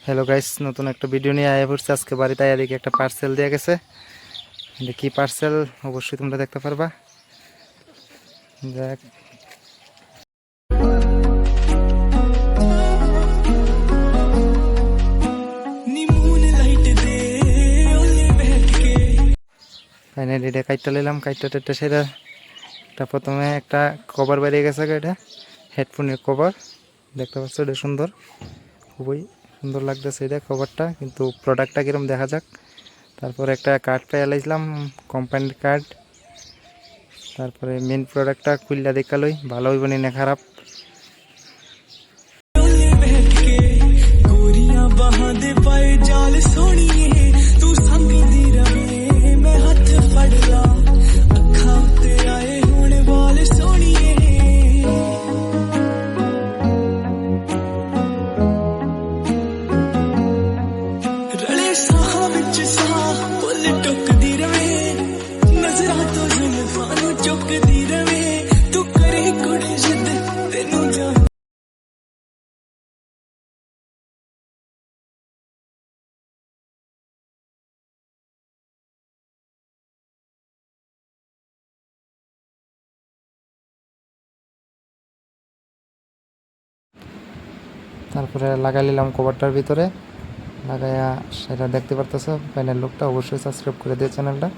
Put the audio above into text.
Hello guys, নতুন একটা video নিয়ে আয়া পড়ছে। আজকে বাড়িতে আয়া দেখি একটা পার্সেল দিয়ে গেছে। কি পার্সেল অবশ্যই তোমরা দেখতে পারবা। দেখ, ফাইনালি এটা কাইটটা নিলাম। কাইটটা সেটা এটা প্রথমে একটা কভার বেরিয়ে গেছে। এটা হেডফোনের কভার দেখতে পাচ্ছ, এটা সুন্দর, খুবই সুন্দর লাগতেছে এটা কভারটা, কিন্তু প্রোডাক্টটা কিরম দেখা যাক। তারপরে একটা কার্ড পেয়ে লাইছিলাম, কোম্পানির কার্ড। তারপরে মেন প্রোডাক্টটা খুললা দেখালই, ভালো হইব না খারাপ। তারপরে লাগাই নিলাম কভারটার ভিতরে। লাগাইয়া সেটা দেখতে পারতেছো ফাইনাল লুকটা। অবশ্যই সাবস্ক্রাইব করে দিও চ্যানেলটা।